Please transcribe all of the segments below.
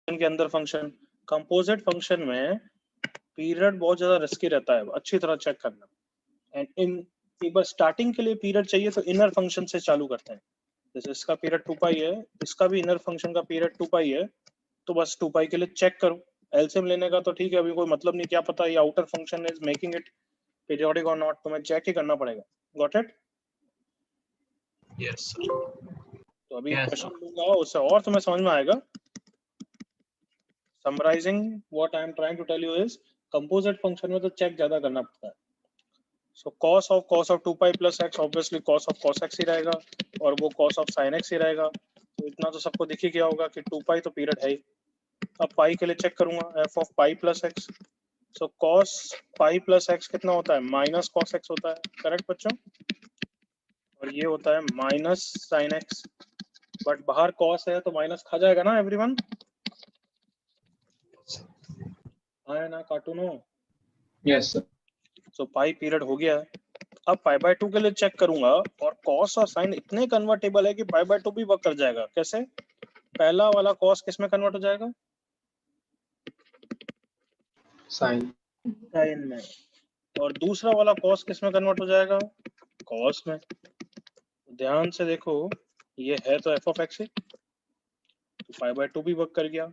के अंदर function, composite function में पीरियड बहुत ज्यादा रिस्की रहता है, अच्छी तरह चेक करना। एंड इन एक बार स्टार्टिंग के लिए पीरियड चाहिए तो इनर फंक्शन से चालू करते हैं। जैसे इसका पीरियड 2 पाई है, इसका भी इनर फंक्शन का पीरियड 2 पाई है, तो बस 2 पाई के लिए चेक करो। एलसीएम लेने का तो ठीक है, अभी कोई मतलब नहीं, क्या पता ये outer function is making it periodic और नॉट, तुम्हें चेक ही करना पड़ेगा। Got it? Yes sir. तो अभी क्वेश्चन दूंगा, उससे और तुम्हें समझ में आएगा। Summarising what I am trying to tell you is, composite function में तो चेक ज्यादा करना पड़ता है। So cos of 2 pi plus x obviously cos of cos x ही रहेगा, और वो cos of sin x ही रहेगा। तो इतना तो सबको दिख ही गया होगा कि 2 pi तो पीरियड है ही। अब पाई के लिए चेक करूंगा, f of pi plus x, so cos pi plus x कितना होता है, माइनस cos x होता है, करेक्ट बच्चों? और ये होता है माइनस sin x, बट बाहर cos है तो माइनस खा जाएगा ना एवरीवन? हाँ ना कार्टूनो? Yes sir. So pi period हो गया है। अब पाई बाय 2 के लिए चेक करूंगा, और cos और sin इतने कन्वर्टेबल है कि पाई बाय 2 भी वर्क कर जाएगा। कैसे? पहला वाला cos किस में कन्वर्ट हो जाएगा? साइन। sin में। और दूसरा वाला cos किस में कन्वर्ट हो जाएगा? cos में। ध्यान से देखो, ये है तो f of x ही, तो पाई बाय 2 भी वर्क कर गया।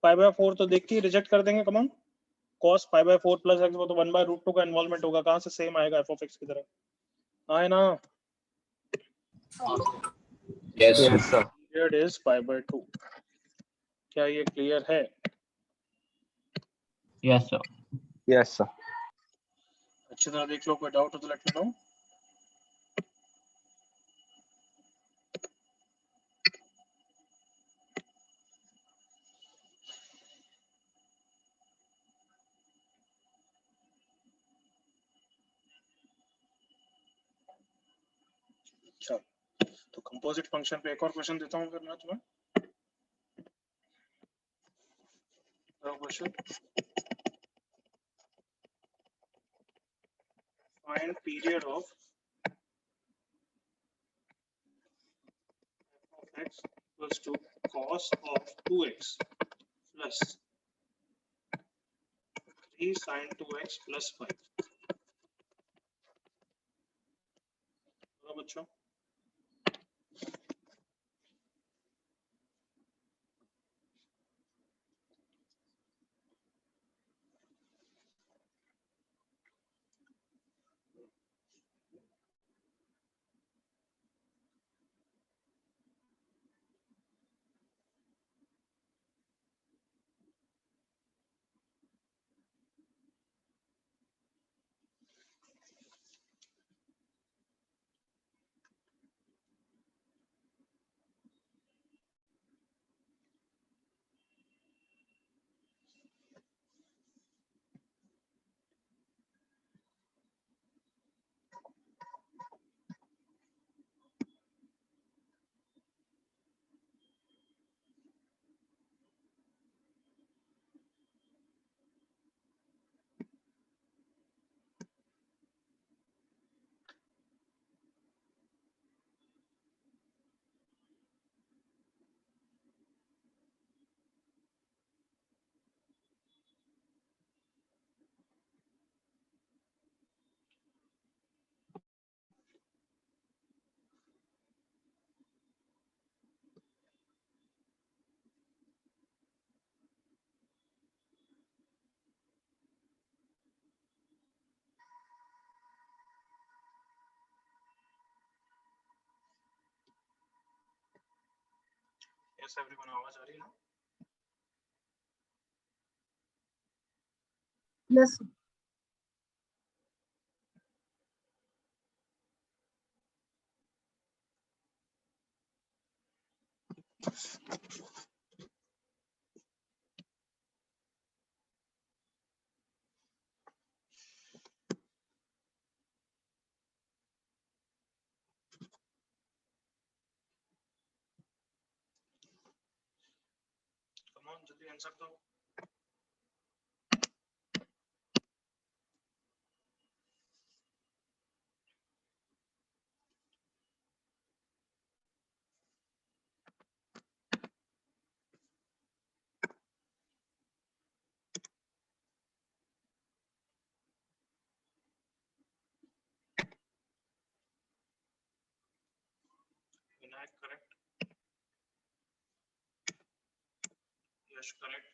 पाई बाय 4 तो देख के रिजेक्ट कर देंगे, come on. cos pi by 4 plus x, वो तो 1/√2 का इन्वॉल्वमेंट होगा, कहां से सेम आएगा f of x की तरह? आए ना? Yes sir. Period is pi by 2। क्या ये क्लियर है? Yes sir. Yes sir. अच्छी तरह देख लो, कोई डाउट हो तो लेट मी नो। अच्छा, तो कंपोजिट फंक्शन पे एक और क्वेश्चन देता हूँ फिर मैं तुम्हें। Question, find period of x equals to cos of 2x plus 3 sin 2x plus 5। बच्चों यस एवरीवन, आवाज आ रही है ना? यस कम ऑन, जल्दी आंसर दो। Vinayak, correct. Yes, correct.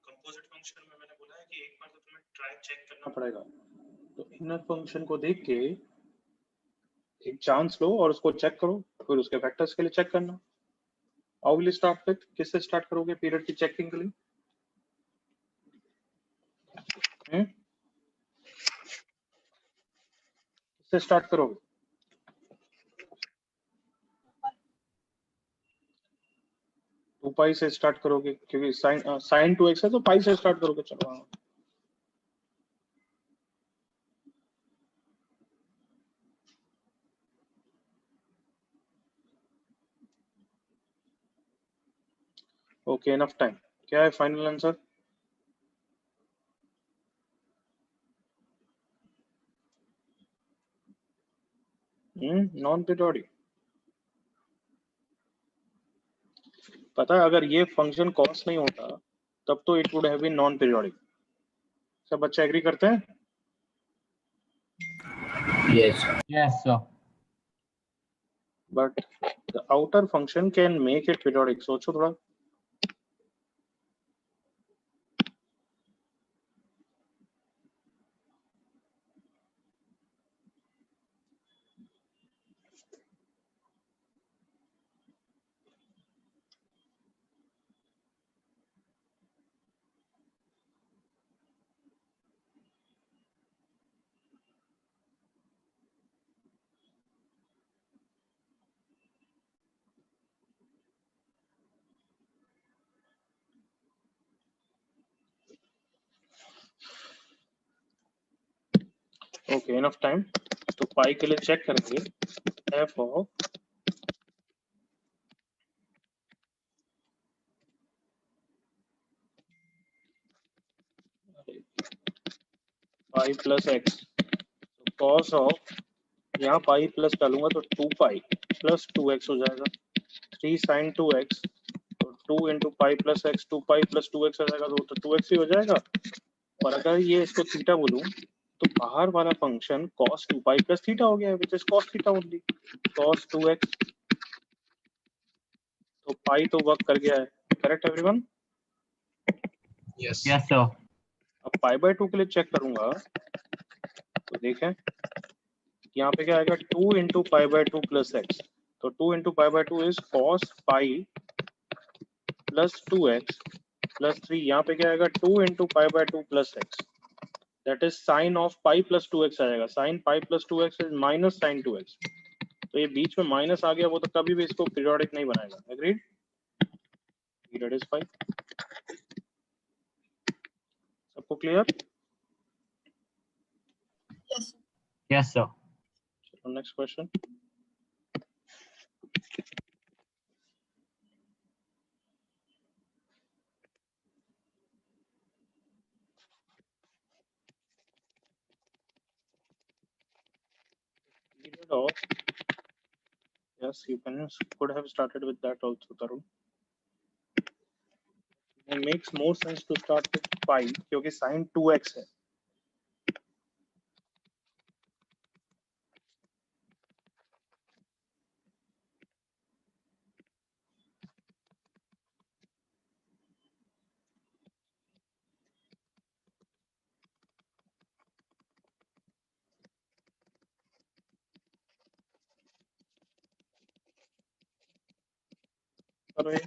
Composite function में मैंने बोला है कि एक बार तो तुम्हें ट्राई चेक करना पड़ेगा, तो इनर फंक्शन को देख के एक चांस लो और उसको चेक करो, फिर उसके फैक्टर्स के लिए चेक करना। हाउ विल स्टार्ट विथ, किससे स्टार्ट करोगे पीरियड की चेकिंग के लिए? किससे स्टार्ट करोगे? टू पाई से स्टार्ट करोगे क्योंकि साइन 2x है तो पाई से स्टार्ट करोगे। चलो हाँ। Okay, enough time. क्या है फाइनल आंसर? Non periodic. पता है अगर ये फंक्शन कॉस नहीं होता तब तो it would have been non periodic. सब बच्चे एग्री करते हैं? Yes. Yes, sir. But the outer function can make it periodic. सोचो थोड़ा। Okay, enough time. तो पाई के लिए चेक करेंगे F of pi plus x. तो कॉस ऑफ, यहाँ पाई प्लस डालूंगा तो 2 पाई प्लस 2x हो जाएगा। 3 साइन 2x, तो 2 इंटू पाई प्लस एक्स, 2 पाई प्लस 2x हो जाएगा, तो 2x ही हो जाएगा। और अगर ये इसको थीटा बोलूं तो बाहर वाला function cos 2 pi plus theta हो गया, which is cos theta only. cos 2x, तो पाई तो वर्क कर गया है। Correct everyone? Yes. Yes, sir. अब पाई बाय 2 के लिए चेक करूंगा तो देखें यहाँ पे क्या आएगा, 2 into pi by 2 plus x. तो 2 into pi by 2 is cos pi plus 2x plus 3। यहाँ पे क्या आएगा, 2 into pi by 2 plus x, that is sine of pi plus 2x आएगा। Sine pi plus 2x is minus sine 2x। तो ये बीच में minus आ गया, वो तो कभी भी इसको पीरियोडिक नहीं बनाएगा। एग्रीड? That is fine. सबको क्लियर? Yes, sir. चलो next question. Period of, yes, you could have started with that also, Tarun. It makes more sense to start with pi क्योंकि sin 2x है। और ये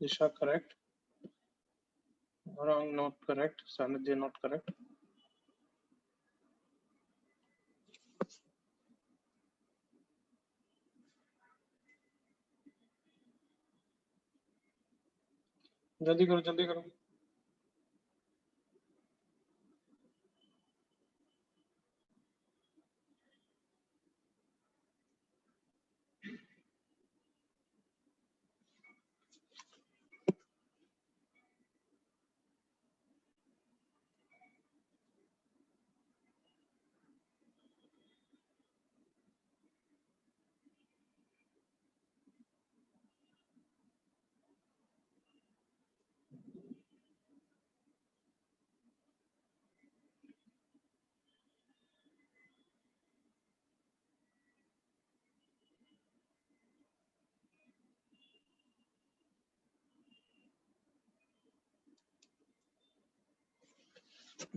Isha correct. Wrong, not correct. Sanidhya not correct. जल्दी करो, जल्दी करो.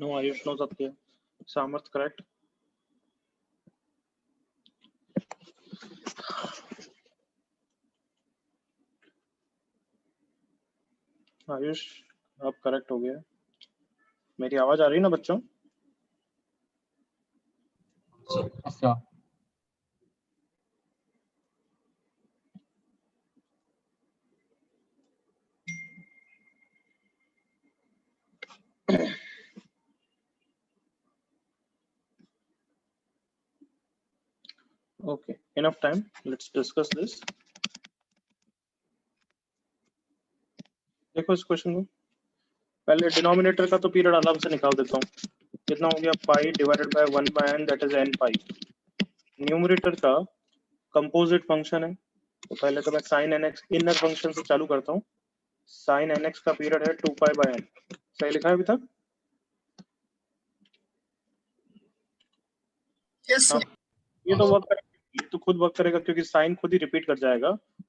No, Ayush knows up there. Samarth correct. Ayush अब correct हो गया. मेरी आवाज आ रही है ना बच्चों? Yes, sir. Okay, enough time. Let's discuss this. देखो इस क्वेश्चन को. पहले डिनोमिनेटर का तो पीरियड आराम से निकाल देता हूँ. कितना हो गया? Pi divided by 1 by n, that is n pi. Numerator का कंपोजिट फंक्शन है, तो पहले तो मैं sin nx इनर फंक्शन से चालू करता हूँ. sin nx का पीरियड है 2 पाई बाय n. सही लिखा है अभी तक? Yes, sir. ये तो वर्क करेगा, ये तो खुद वर्क करेगा क्योंकि साइन खुद ही रिपीट कर जाएगा.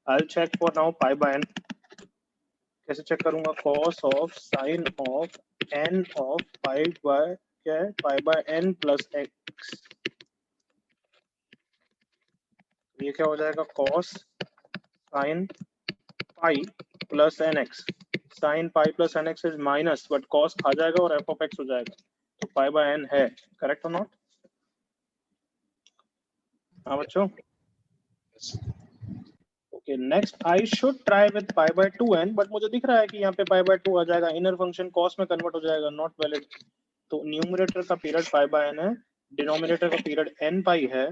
I will check for now pi bye n. कैसे चेक करूंगा? cos of sine of n of pi by क्या है? पाई बाय n प्लस x. ये क्या हो जाएगा? cos साइन pi plus nx. Sine pi plus nx is minus, but cos आ जाएगा और f ऑफ x हो जाएगा. तो पाई बाय n है. करेक्ट और नॉट? हाँ बच्चों. Okay, next I should try with pi by 2n, but मुझे दिख रहा है कि यहाँ पे पाई बाय 2 आ जाएगा. इनर फंक्शन cos में कन्वर्ट हो जाएगा. Not valid. तो न्यूमरेटर का पीरियड पाई बाय n है, डिनोमिनेटर का पीरियड n पाई है.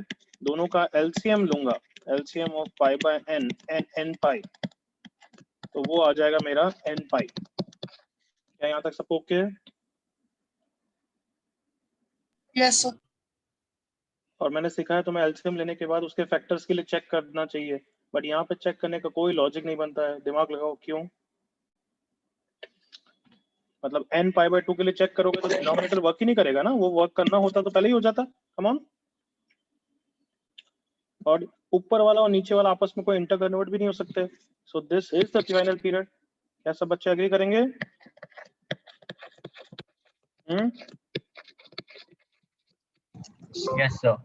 दोनों का एलसीएम लूंगा. LCM of pi bye n n पाई, तो वो आ जाएगा मेरा n पाई. क्या यहाँ तक सब ओके है? Yes, sir. और मैंने सिखाया तो मैं एलसीएम लेने के बाद उसके फैक्टर्स के लिए चेक करना चाहिए, बट यहाँ पे चेक करने का कोई लॉजिक नहीं बनता है. दिमाग लगाओ क्यों? मतलब n पाई बाय 2 के लिए चेक करोगे तो डिनोमिनेटर वर्क ही नहीं करेगा ना. वो वर्क करना होता तो पहले ही हो जाता. Come on. और ऊपर वाला और नीचे वाला आपस में कोई इंटर कन्वर्ट भी नहीं हो सकते. So this is the final period. क्या सब बच्चे एग्री करेंगे? Yes, sir.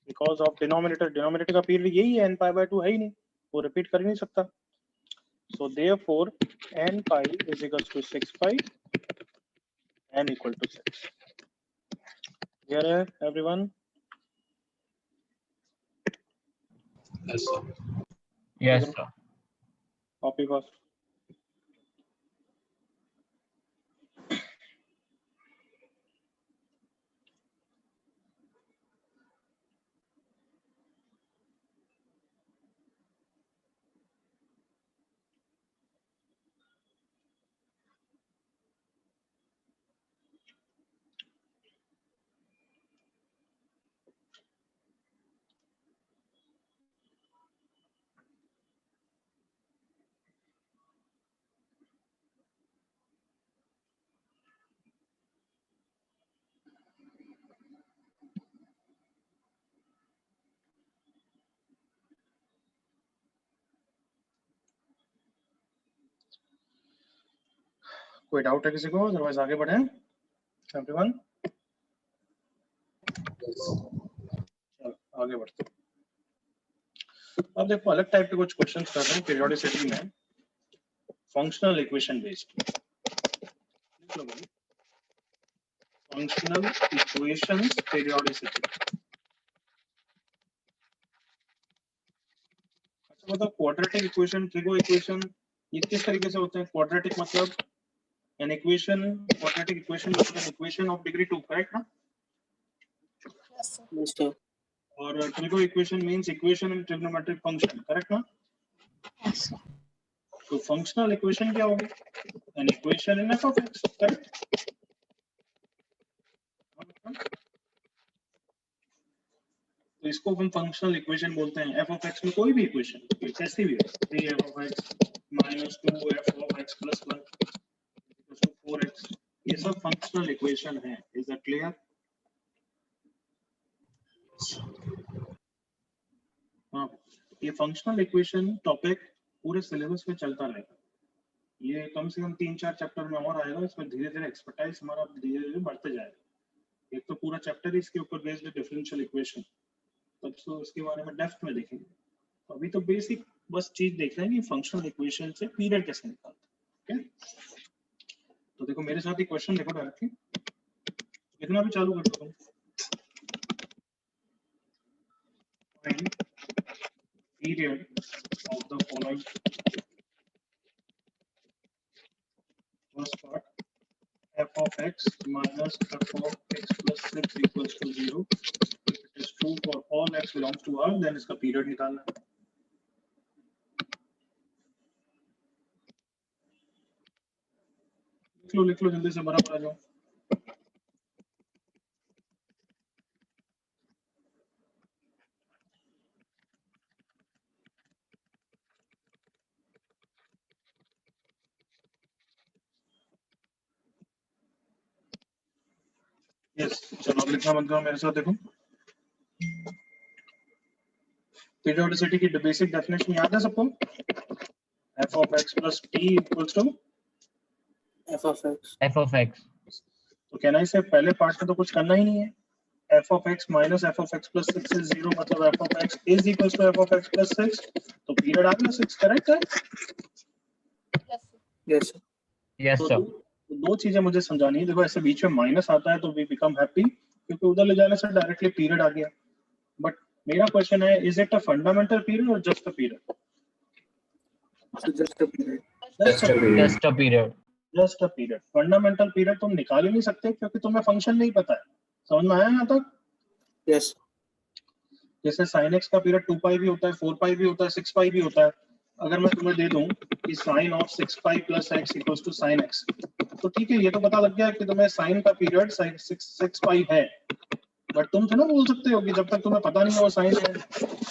Because of denominator का पीरियड यही है. n पाई बाय 2 है ही नहीं, वो रिपीट कर ही नहीं सकता. So therefore n pi is equals to 6 pi, n equal to 6. Clear है everyone? Yes, sir. Yes, sir. Copy first. कोई डाउट है किसी को? अदरवाइज आगे बढ़े एवरीवन. चलो आगे बढ़ते हैं. अब देखो अलग टाइप के कुछ क्वेश्चंस कर रहे हैं पीरियोडिसिटी में. Functional equation based, functional equations periodicity. अच्छा मतलब क्वाड्रेटिक इक्वेशन, ट्रिगो इक्वेशन, ये किस तरीके से होते हैं? क्वाड्रेटिक मतलब an equation, quadratic equation is an equation of degree 2, correct ना? Yes, sir. Yes, sir. और trigo equation means equation in trigonometric function, correct ना? Yes, sir. तो functional equation क्या होगी? An equation in f of x, correct? तो इसको हम functional equation बोलते हैं। f of x में कोई भी equation, कैसी भी हो, 3f of x minus 2f of x plus 1 equals to 4x, ये सब functional equation है। Is that clear? हाँ, ये फंक्शनल इक्वेशन टॉपिक पूरे सिलेबस में चलता रहेगा। ये कम से कम 3-4 चैप्टर में और आएगा। इसमें धीरे धीरे एक्सपर्टाइज हमारा धीरे धीरे बढ़ते जाएगा। एक तो पूरा चैप्टर ही इसके ऊपर बेस्ड है, डिफरेंशियल इक्वेशन, तब तो इसके बारे में डेप्थ में देखेंगे। अभी तो बेसिक बस चीज देख रहे हैं कि फंक्शनल इक्वेशन से पीरियड कैसे निकालते हैं। तो देखो मेरे साथ एक क्वेश्चन देखो डायरेक्टली, लिखना भी चालू कर दो। Period of the following. First part, f of x minus f of x plus 6 equals to 0. If it is true for all x belongs to R, then इसका period निकालना है। लिख लो जल्दी से, बराबर आ जाओ। यस, चलो अब लिखना बंद करो, मेरे साथ देखो। पीरियोडिसिटी की बेसिक डेफिनेशन याद है सबको? f of x plus t equals to F of x. F of x. तो कहना इसे पहले पार्ट में तो कुछ करना ही नहीं है। f of x minus f of x plus 6 is 0, मतलब f of x is equals to f of x plus 6, तो पीरियड आ गया 6, करेक्ट है? Yes, sir. Yes, sir. Yes, sir. तो दो चीजें मुझे समझानी है। देखो ऐसे बीच में माइनस आता है तो वी बिकम हैप्पी, क्योंकि उधर ले जाने से डायरेक्टली पीरियड आ गया। बट मेरा क्वेश्चन है, is it a fundamental period और just a period? So just a period. Just a period. Just a period. Fundamental period तुम निकाल ही नहीं सकते क्योंकि तुम्हें फंक्शन नहीं पता है। समझ में आया यहाँ तक? Yes. जैसे sin x का पीरियड 2 पाई भी होता है, 4 पाई भी होता है, 6 पाई भी होता है। अगर मैं तुम्हें दे दूं कि sin of 6 pi plus x equals to sin x, तो ठीक है, ये तो पता लग गया कि तुम्हें sin का पीरियड 6 पाई है। बट तुम तो ना बोल सकते हो कि जब तक तुम्हें पता नहीं है वो sin है,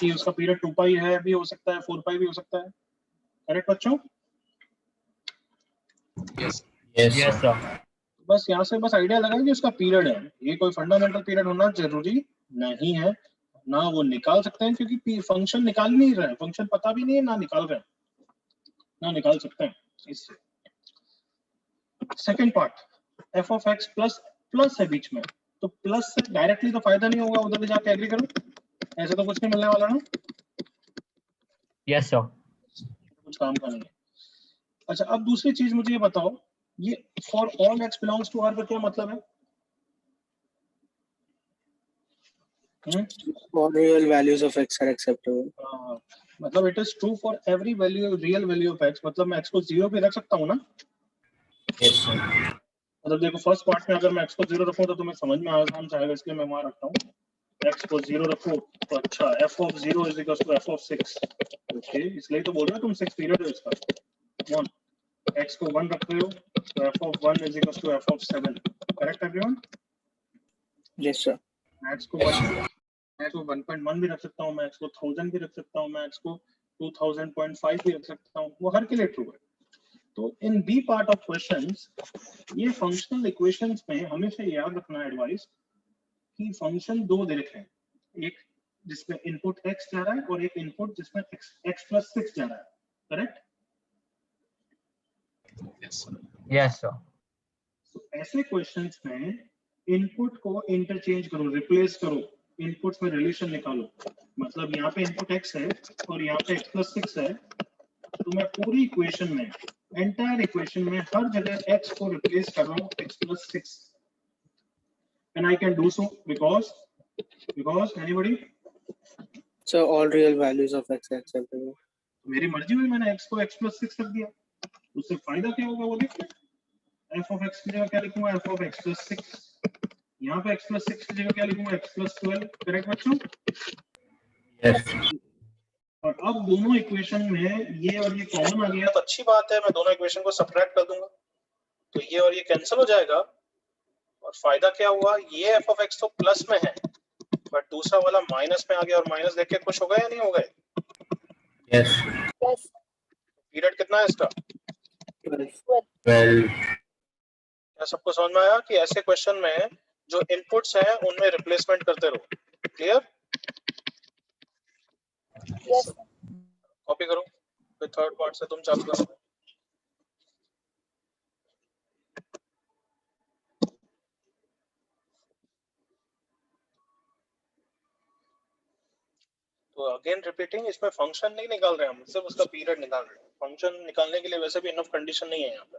कि उसका पीरियड 2 पाई है भी हो सकता है, 4 पाई भी हो सकता है। करेक्ट बच्चों? Yes. Yes, sir. बस यहाँ से बस आइडिया लगा कि उसका पीरियड है, ये कोई फंडामेंटल पीरियड होना जरूरी नहीं है। ना वो निकाल सकते हैं क्योंकि फंक्शन निकाल नहीं रहे हैं, फंक्शन पता भी नहीं है, ना निकाल रहे हैं, ना निकाल सकते हैं इससे। Second part, f of x plus है बीच में, तो प्लस से डायरेक्टली तो फायदा नहीं होगा, उधर ले जाके एग्री करो, ऐसे तो कुछ नहीं मिलने वाला ना। Yes, sir. कुछ काम का नहीं है। अच्छा अब दूसरी चीज मुझे ये बताओ, ये for all x belongs to R का क्या मतलब है? All real values of x are acceptable. मतलब it is true for every value, real value of x, मतलब मैं x को 0 पे रख सकता हूँ ना? Yes, sir. मतलब देखो फर्स्ट पार्ट में अगर मैं x को 0 रखूं तो तुम्हें समझ में आसान से आएगा, इसलिए मैं वहां रखता हूँ। x को 0 रखो तो अच्छा, f of 0 is equals to f of 6, okay, इसलिए तो बोल रहा हूं तुम 6 पीरियड है इसका। 1 x को 1 रख रहे हो तो f of 1 is equals to f of 7, correct everyone? Yes, sir. मैं x को 1.1 भी रख सकता हूँ, मैं x को 1000 भी रख सकता हूँ, मैं x को 2000.5 भी रख सकता हूँ, वो हर के लिए ट्रू है। तो in B part of questions, ये फंक्शनल इक्वेशंस में हमेशा याद रखना एडवाइस कि फंक्शन दो दे रखे हैं, एक जिसमें इनपुट x जा रहा है और एक इनपुट जिसमें x plus 6 जा रहा है, correct? Yes, sir. Yes, sir. तो ऐसे क्वेश्चंस में इनपुट को इंटरचेंज करो, रिप्लेस करो, इनपुट्स में रिलेशन निकालो। मतलब यहाँ पे इनपुट x है और यहाँ पे x plus 6 है, तो मैं पूरी इक्वेशन में एंटायर इक्वेशन में हर जगह x को रिप्लेस कर रहा हूँ x plus 6 and I can do so because anybody So all real values of x are acceptable. मेरी मर्जी हुई मैंने x को x plus 6 रख दिया उससे फायदा क्या होगा वो देखिए f of x की जगह क्या लिखूंगा f of x plus 6 यहाँ पे x plus 6 की जगह क्या लिखूंगा x plus 12 करेक्ट बच्चों Yes. और अब दोनों इक्वेशन में ये और ये कॉमन आ गया तो अच्छी बात है मैं दोनों इक्वेशन को सबट्रैक्ट कर दूंगा तो ये और ये कैंसिल हो जाएगा और फायदा क्या हुआ ये f of x तो प्लस में है बट दूसरा वाला माइनस में आ गया और माइनस देख के खुश हो गए या नहीं हो गए Yes. Yes. पीरियड कितना है इसका 12. 12. क्या सबको समझ में आया कि ऐसे क्वेश्चन में जो इनपुट्स हैं उनमें रिप्लेसमेंट करते रहो क्लियर Yes. Sir. कॉपी करो फिर थर्ड पार्ट से तुम चालू करो तो अगेन रिपीटिंग इसमें फंक्शन नहीं निकाल रहे हम सिर्फ उसका पीरियड निकाल रहे हैं फंक्शन निकालने के लिए वैसे भी इनफ कंडीशन नहीं है यहाँ पे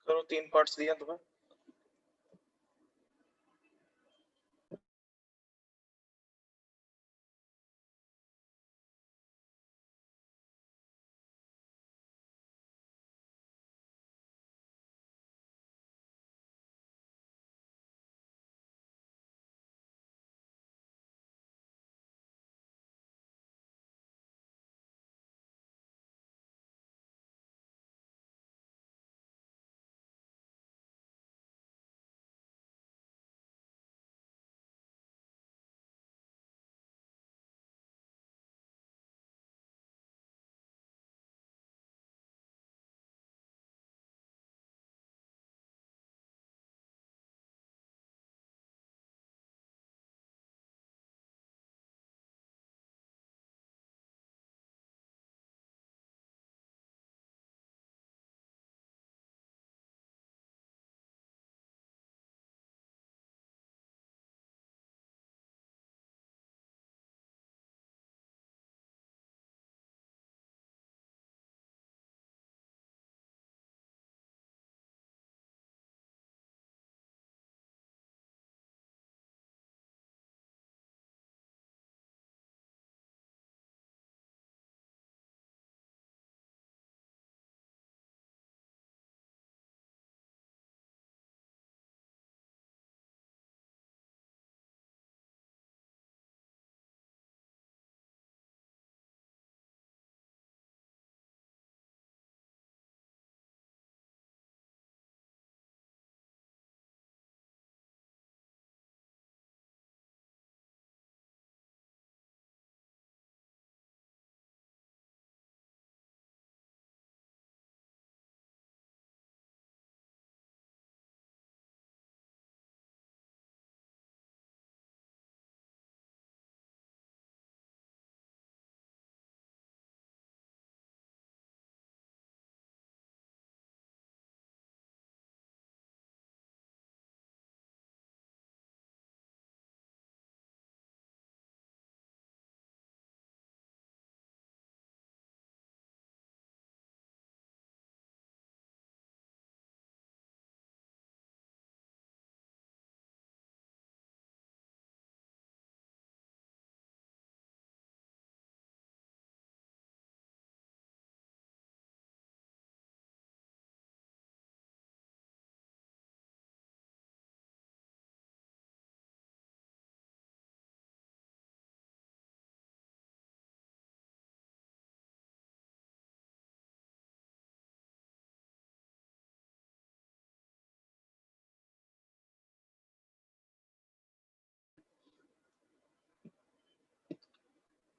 करो 3 पार्ट्स दिए तुम्हें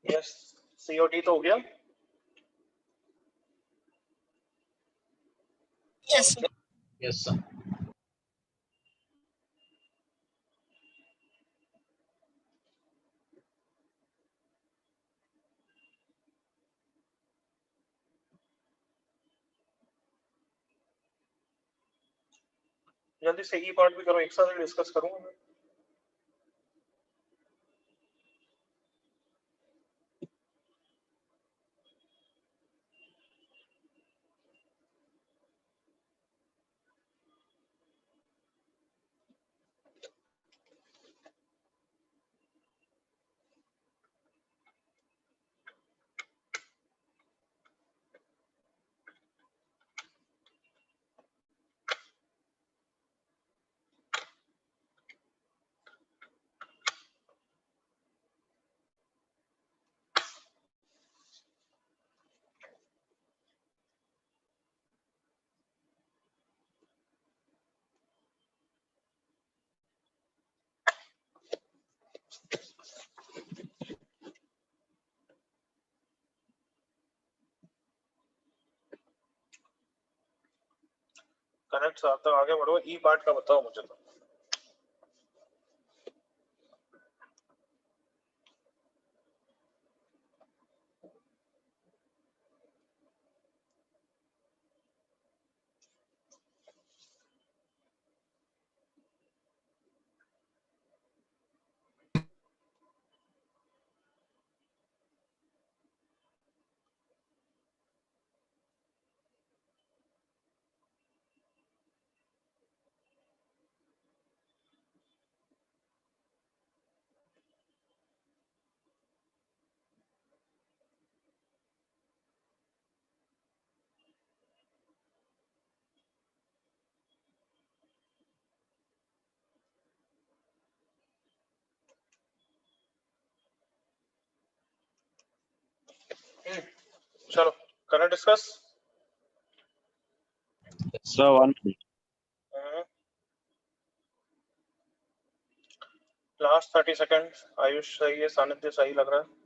यस, सी और डी तो हो गया। Yes, sir. Yes, sir. जल्दी से ई पार्ट भी करो, एक साथ डिस्कस करूंगा मैं। कनेक्ट साथ तक आगे बढ़ो, ई पार्ट का बताओ मुझे तो। चलो current discuss. Sir, 1 minute. Last 30 second. Ayush सही है, सानिध्य सही लग रहा है।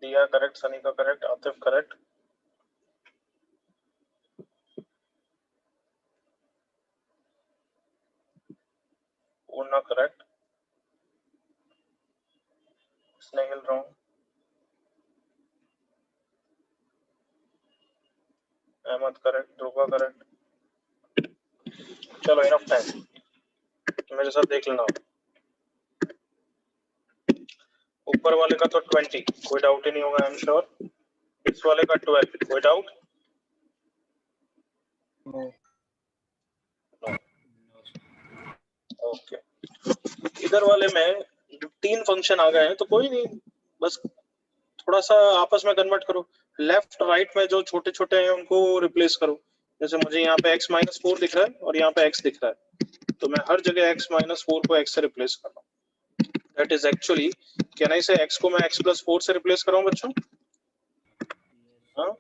दिया करेक्ट, सनी का correct, Atif correct, Purna correct, स्नेहिल wrong, Ahmad correct, Dhruva correct. चलो इनफ टाइम, मेरे साथ देख लेना। ऊपर वाले का तो 20, कोई डाउट ही नहीं होगा, आई एम श्योर। इस वाले का 12, कोई डाउट? No. ओके। इधर वाले में 3 फंक्शन आ गए हैं तो कोई नहीं, बस थोड़ा सा आपस में कन्वर्ट करो। लेफ्ट राइट में जो छोटे छोटे हैं उनको रिप्लेस करो। जैसे मुझे यहाँ पे x माइनस 4 दिख रहा है और यहाँ पे x दिख रहा है, तो मैं हर जगह x माइनस 4 को x से रिप्लेस कर रहा हूँ। That is actually, can I से x को मैं x प्लस 4 से रिप्लेस कर रहा हूँ बच्चों? हाँ,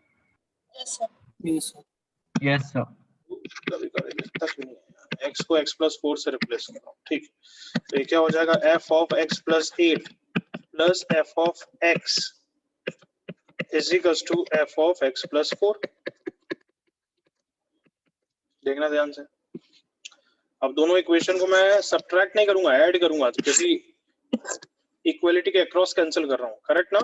Yes, sir. Yes, sir. Yes, sir. कभी कभी दिखता क्यों नहीं है? x को x प्लस 4 से रिप्लेस कर रहा हूँ, ठीक। तो ये क्या हो जाएगा, f of x plus 8 plus f of x is equals to f of x plus 4। देखना ध्यान से। अब दोनों इक्वेशन को मैं सब्ट्रैक्ट नहीं करूंगा, ऐड करूंगा, क्योंकि इक्वलिटी के अक्रॉस कैंसिल कर रहा हूँ, करेक्ट ना?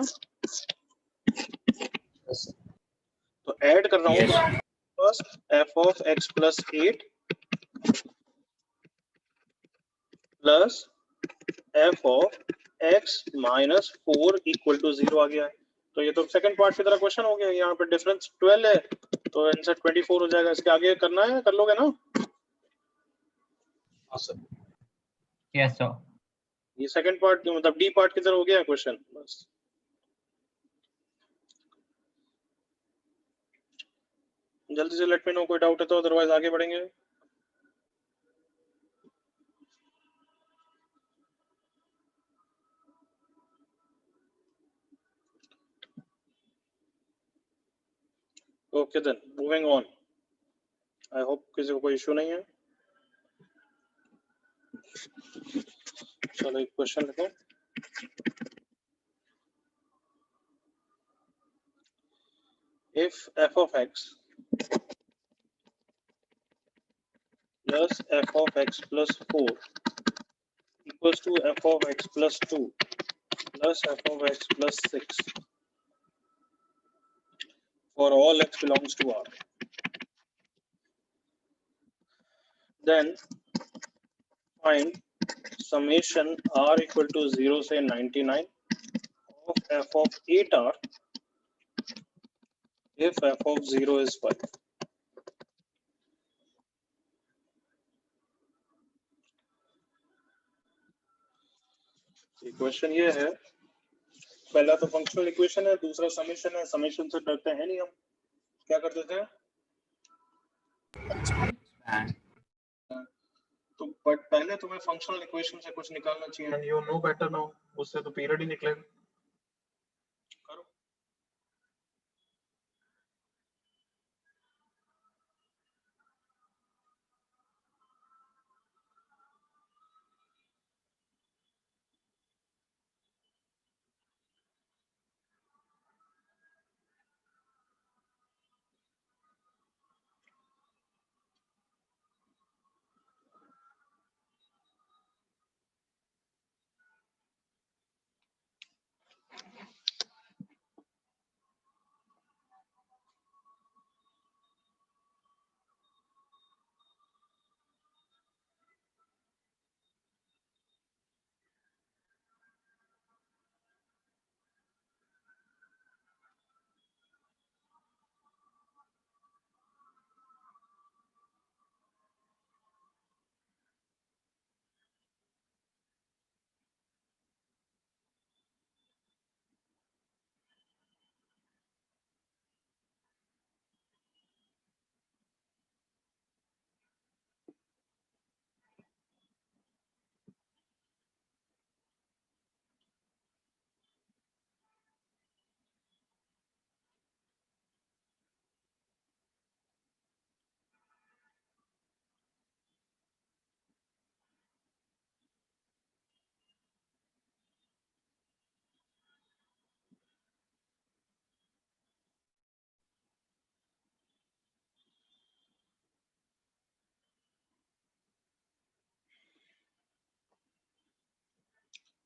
तो ऐड कर रहा हूँ, first f of x plus 8 plus f of x minus 4 equal to 0 आ गया है। तो ये तो सेकंड पार्ट की तरह क्वेश्चन हो गया। यहाँ पे डिफरेंस 12 है तो आंसर 24 हो जाएगा। इसके आगे करना है, कर लोगे ना? Yes, sir. ये सेकंड पार्ट मतलब डी पार्ट की तरह हो गया क्वेश्चन। बस जल्दी से लेट मी नो, कोई डाउट है तो, अदरवाइज आगे बढ़ेंगे। Okay then moving on, I hope किसी को कोई इशू नहीं है। चलो एक क्वेश्चन लिखो। If f of x plus f of x plus 4 equals to f of x plus 2 plus f of x plus 6 for all x belongs to R, then find summation R equal to 0 से 99 of f of 8R if f of 0 is 5. Question ये है, पहला तो functional equation है, दूसरा summation है। Summation से डरते हैं नहीं हम, क्या कर देते हैं? तो बट पहले तुम्हें फंक्शनल इक्वेशन से कुछ निकालना चाहिए, and you know better now, उससे तो पीरियड ही निकलेगा। करो।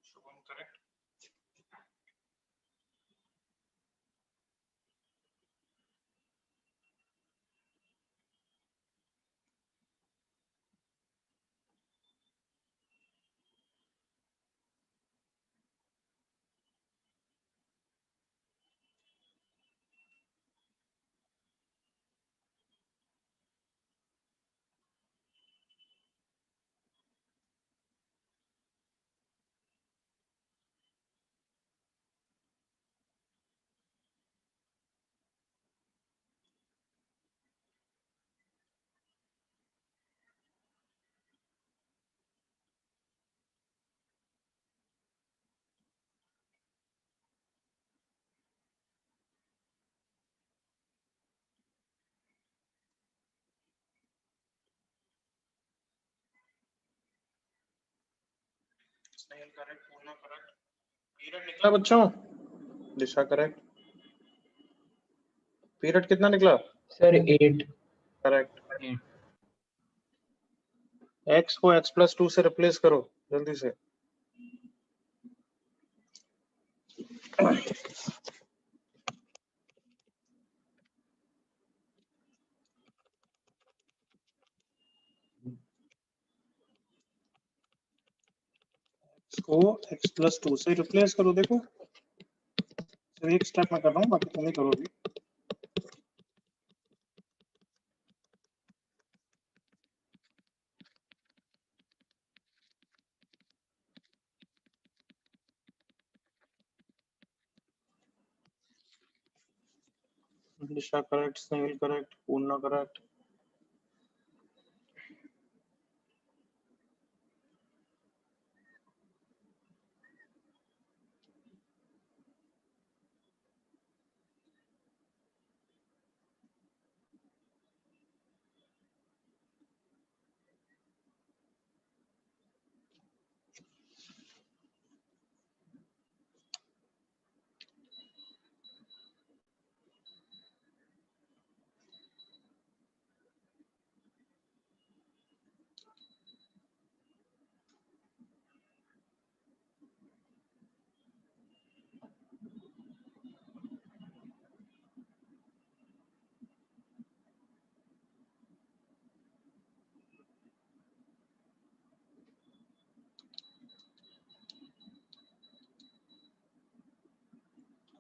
Shubham correct. Snehal correct, Purna correct, period निकला बच्चों? दिशा करेक्ट। पीरियड कितना निकला? Sir, 8. करेक्ट। x को x plus 2 से रिप्लेस करो जल्दी से। x को x plus 2 से रिप्लेस करो। देखो तो एक स्टेप मैं कर रहा हूँ, बाकी तुम ही करोगी। Disha correct, Snehal correct, Purna correct.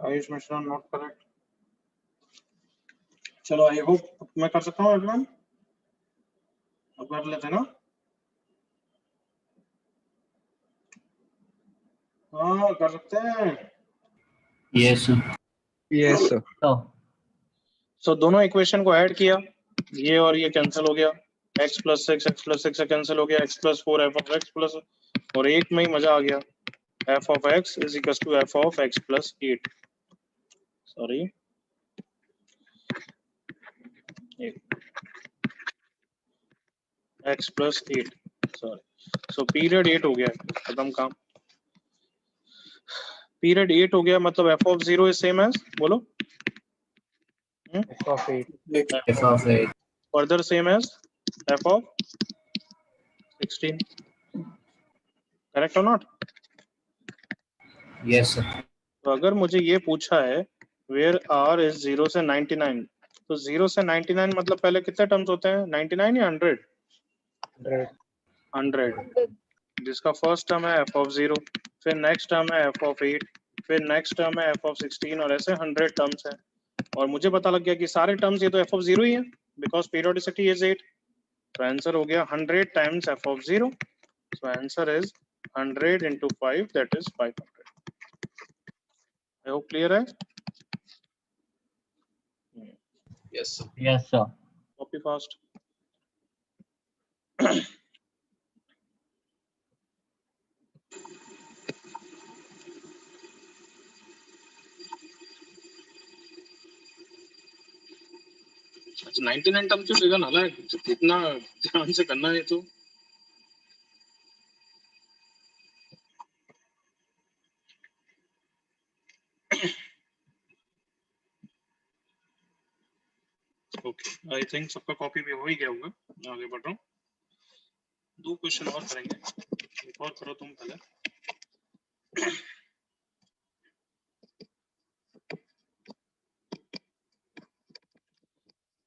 Ayush Mishra not correct. चलो आई होप मैं कर सकता हूँ एवरीवन. अब कर लेते हैं ना. हाँ कर सकते हैं. Yes, sir. Yes, sir. So, सो दोनों इक्वेशन को ऐड किया, ये और ये कैंसिल हो गया. x प्लस सिक्स से कैंसिल हो गया. x plus 4 F of x plus, और 8 में ही मजा आ गया. F of x is equal to F of x plus 8. Sorry, x plus 8. Sorry. So period 8 हो गया, खत्म काम. पीरियड 8 हो गया, मतलब F of 0 is same as, बोलो. F of 8. F of 8. Further same as F of 16. Correct और not? Yes, sir. तो अगर मुझे ये पूछा है वेयर आर इज 0 से 99, तो 0 से 99 मतलब पहले कितने टर्म्स होते हैं? 99 या 100? 100. जिसका फर्स्ट टर्म है एफ ऑफ 0, फिर नेक्स्ट टर्म है एफ ऑफ 8, फिर नेक्स्ट टर्म है एफ ऑफ 16, और ऐसे 100 टर्म्स हैं. और मुझे पता लग गया कि सारे टर्म्स ये तो एफ ऑफ 0 ही है, बिकॉज पीरियोडिसिटी इज 8. तो आंसर हो गया 100 times F of 0. So answer is 100 into 5, that is 500. I hope clear है. Yes, sir. Yes, sir. Copy fast. अच्छा 99 टर्म क्यों देगा नालायक, इतना ध्यान से करना है तो. ओके, आई थिंक सबका कॉपी भी हो ही गया होगा. आगे बढ़ रहा हूँ. 2 क्वेश्चन और करेंगे. एक और करो तुम पहले.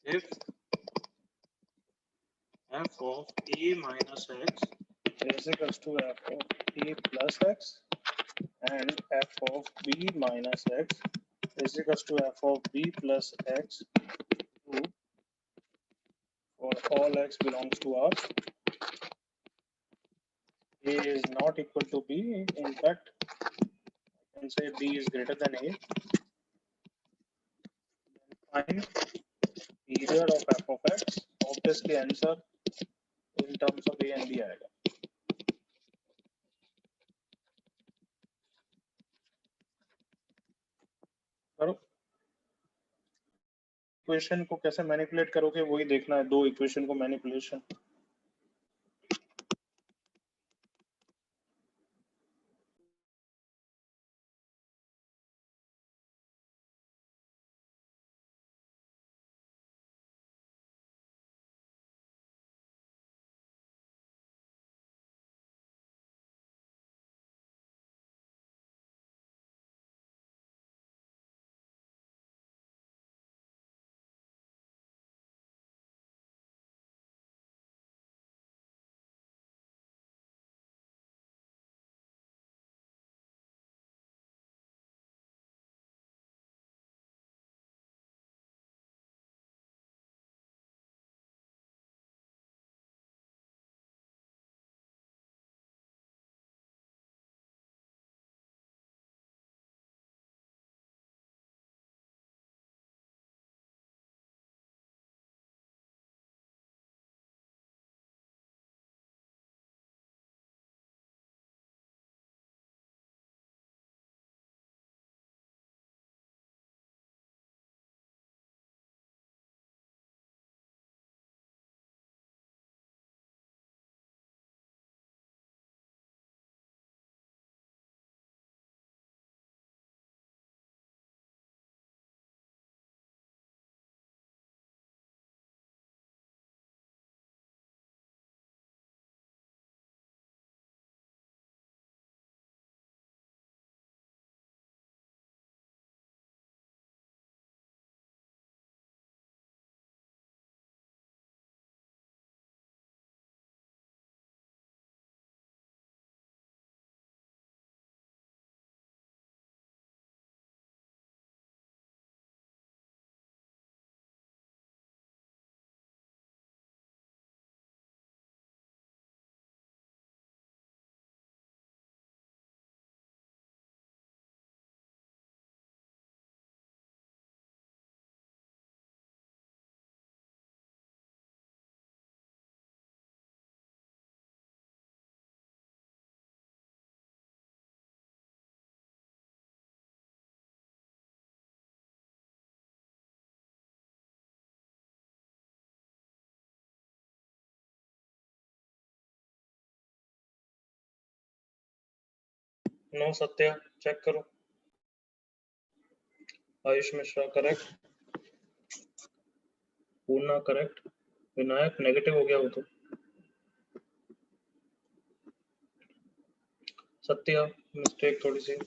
If f of a minus x is equals to f of a plus x and f of b minus x is equals to f of b plus x to for all x belongs to R, a is not equal to b. In fact, I can say b is greater than a. Find period of f of x. Obviously answer in terms of a and b आएगा. करो. Equation को कैसे manipulate करोगे वही देखना है. 2 equation को manipulation no Satya, check करो। Ayush Mishra correct, Purna correct, Vinayak negative हो गया वो तो। सत्या मिस्टेक थोड़ी सी।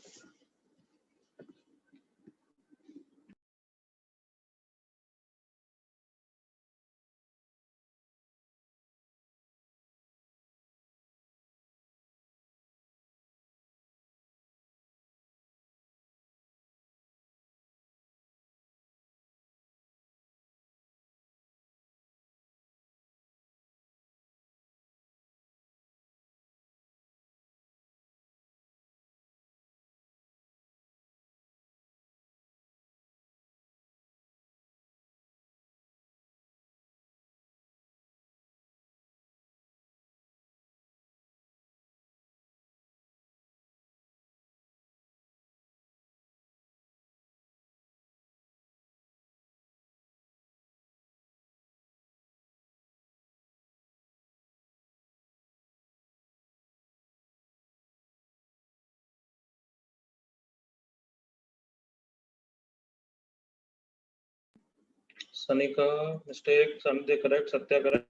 सनी का मिस्टेक, संध्या करेक्ट, सत्या करेक्ट।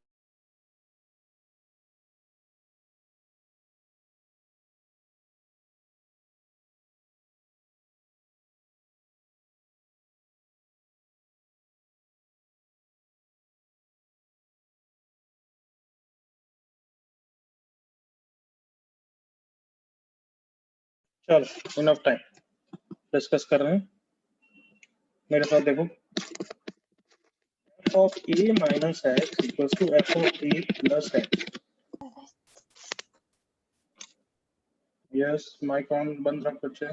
चल इनफ टाइम, डिस्कस कर रहे हैं। मेरे साथ देखो, f of a minus x equals to f of a plus x। Yes, mic on बंद रख बच्चे।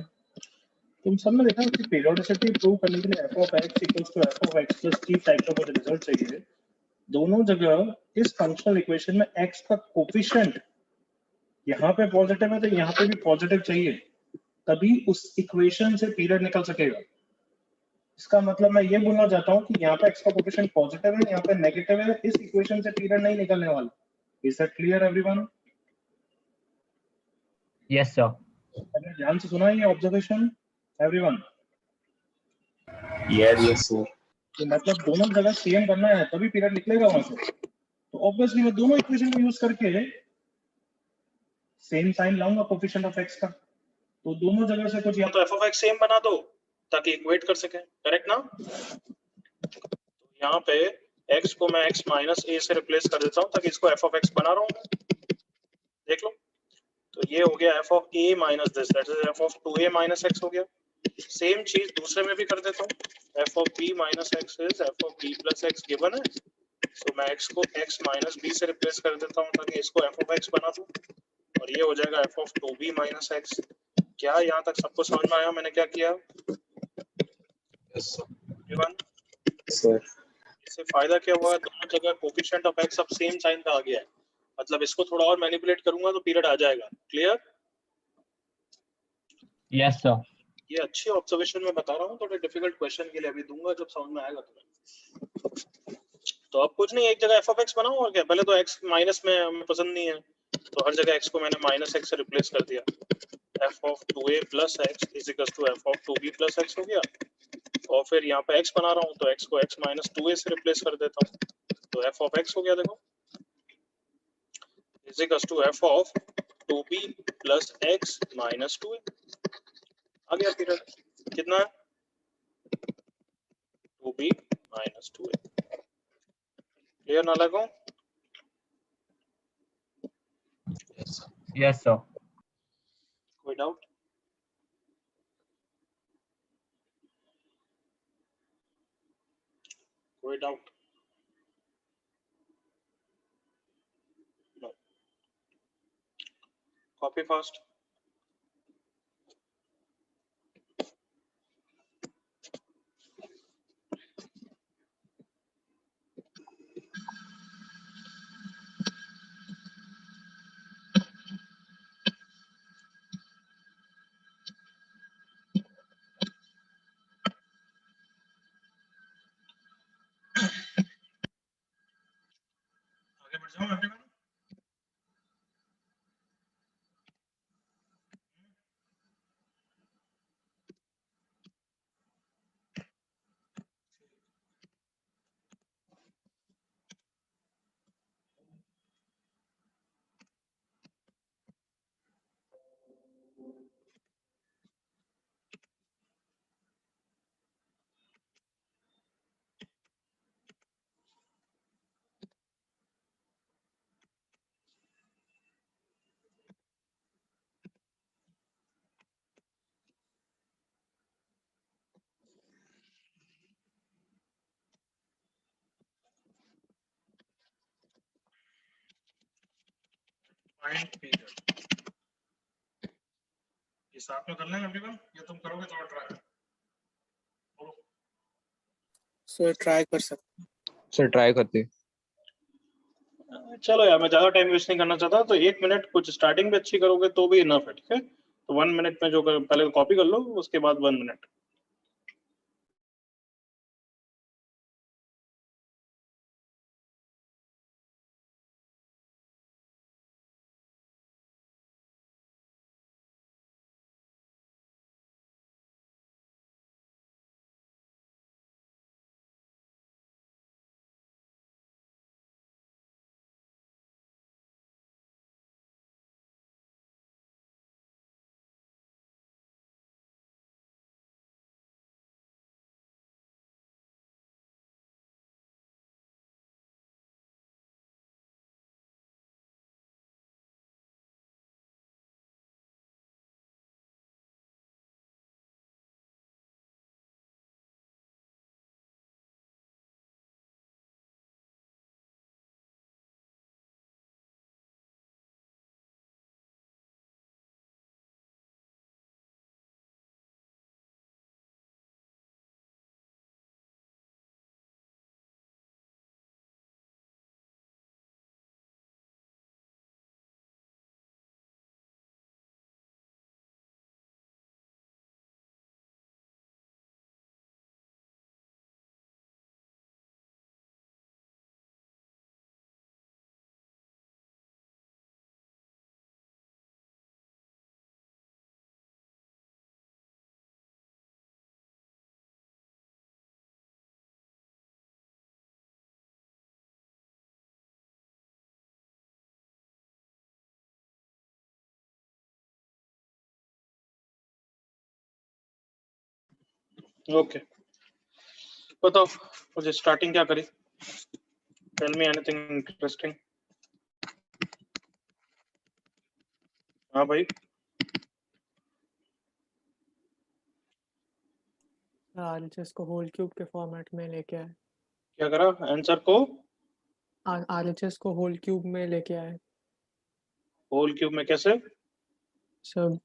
तुम सब ने देखा कि पीरियोडिसिटी प्रूव करने के लिए f of x equals to f of x plus t type का कुछ रिजल्ट चाहिए। दोनों जगह इस फंक्शनल इक्वेशन में x का कोफिशिएंट यहाँ पे पॉजिटिव है तो यहाँ पे भी पॉजिटिव चाहिए, तभी उस इक्वेशन से पीरियड निकल सकेगा। इसका मतलब मैं ये बोलना चाहता हूँ कि यहाँ पे x का कोफिशिएंट पॉजिटिव है, यहाँ पे नेगेटिव है, इस इक्वेशन से पीरियड नहीं निकलने वाला। Is that clear everyone? Yes, sir. ध्यान से सुना ये ऑब्जर्वेशन एवरीवन? Yes, sir. तो मतलब दोनों जगह सेम करना है तभी पीरियड निकलेगा वहां से। तो ऑब्वियसली मैं दोनों इक्वेशन को यूज करके सेम साइन लाऊंगा कोफिशिएंट ऑफ x का, तो दोनों जगह से कुछ या तो f of x सेम बना दो ताकि इक्वेट कर सके, करेक्ट ना? तो यहाँ पे x को मैं x माइनस a से रिप्लेस कर देता हूँ ताकि इसको f of x बना रहा हूँ। देख लो, तो ये हो गया f of a minus this, that is f of 2a minus x हो गया। सेम चीज दूसरे में भी कर देता हूँ, f of b minus x is f of b plus x given है, तो मैं x को x माइनस b से रिप्लेस कर देता हूँ ताकि इसको f of x बना दूँ, और ये हो जाएगा f of 2b minus x। क्या यहाँ तक सबको समझ में आया मैंने क्या किया? Yes, sir. एवरीवन? Sir. इससे फायदा क्या हुआ? दोनों जगह कोफिशिएंट ऑफ x अब सेम साइन का आ गया है, मतलब इसको थोड़ा और मैनिपुलेट करूंगा तो पीरियड आ जाएगा। क्लियर? Yes, sir. ये अच्छी ऑब्जर्वेशन मैं बता रहा हूँ, थोड़े डिफिकल्ट क्वेश्चन के लिए अभी दूंगा जब समझ में आएगा तुम्हें। तो अब कुछ नहीं, एक जगह f of x बनाओ और क्या, पहले तो x माइनस में हमें पसंद नहीं है तो हर जगह x को मैंने माइनस x से रिप्लेस कर दिया। f of 2a plus x is equals to f of 2b plus x हो गया, और फिर यहाँ पे x बना रहा हूँ तो x को x माइनस 2a से रिप्लेस कर देता हूँ, तो f of x हो गया। देखो, is equals to f of 2b plus x minus 2a आ गया पीरियड। कितना है? 2b minus 2a। क्लियर ना लगो? Yes, sir. Yes, sir. कोई डाउट? कोई डाउट? नो। Copy fast. आगे बढ़ जाओ एवरीवन। टाइम पीरियड ये साथ में कर लेंगे एवरीवन, ये तुम करोगे थोड़ा ट्राई? सर ट्राई कर सकते सर ट्राई करते हैं। चलो यार, मैं ज्यादा टाइम वेस्ट नहीं करना चाहता, तो 1 मिनट कुछ स्टार्टिंग पे अच्छी करोगे तो भी इनफ है, ठीक है? तो 1 मिनट में जो पहले कॉपी कर लो, उसके बाद 1 मिनट। ओके, बताओ मुझे स्टार्टिंग क्या करी? Tell me anything interesting. हाँ भाई, RHS को होल क्यूब के फॉर्मेट में लेके आए। क्या करा? आंसर को RHS को होल क्यूब में लेके आए। होल क्यूब में कैसे? सब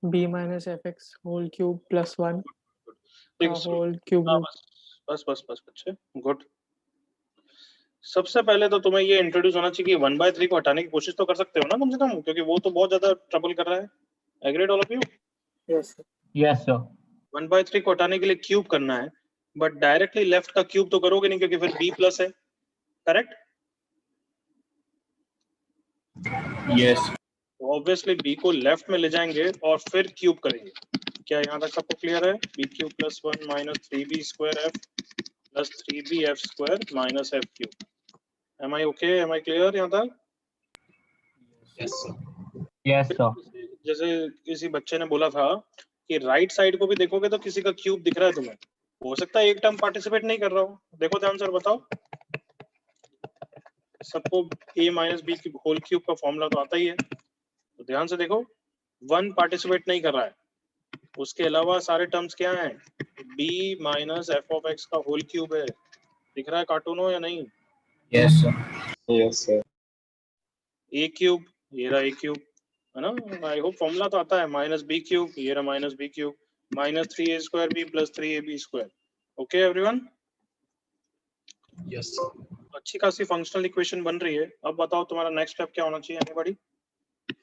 b minus fx whole cube plus 1 का देखो सुनो, होल क्यूब हाँ, रूट। बस बच्चे, गुड। सबसे पहले तो तुम्हें ये इंट्रोड्यूस होना चाहिए कि 1/3 को हटाने की कोशिश तो कर सकते हो ना कम से कम, क्योंकि वो तो बहुत ज्यादा ट्रबल कर रहा है। Agreed all of you? Yes sir. Yes, sir. 1/3 को हटाने के लिए क्यूब करना है, बट डायरेक्टली लेफ्ट का क्यूब तो करोगे नहीं, क्योंकि फिर b प्लस है, करेक्ट? Yes. ऑब्वियसली b को लेफ्ट में ले जाएंगे और फिर क्यूब करेंगे। क्या यहाँ तक सबको क्लियर है? b cube plus 1 minus 3b square f plus 3b f square minus f cube. Am I okay? Am I clear यहाँ तक? Yes, sir. Yes, sir. जैसे किसी बच्चे ने बोला था कि राइट साइड को भी देखोगे तो किसी का क्यूब दिख रहा है तुम्हें, हो सकता है एक टर्म पार्टिसिपेट नहीं कर रहा हो। देखो ध्यान से और बताओ, सबको a minus B whole cube का फॉर्मूला तो आता ही है, तो ध्यान से देखो, 1 पार्टिसिपेट नहीं कर रहा है, उसके अलावा सारे टर्म्स क्या हैं? b minus F of x का होल क्यूब है। दिख रहा है कार्टून हो या नहीं? Yes, sir. Yes, sir. a cube, ये रहा a क्यूब, है ना? आई होप फॉर्मूला तो आता है। माइनस बी क्यूब, ये रहा minus B cube, minus 3a square b plus 3ab square. Okay everyone? Yes, sir. अच्छी खासी फंक्शनल इक्वेशन बन रही है। अब बताओ तुम्हारा नेक्स्ट स्टेप क्या होना चाहिए? एनीबॉडी?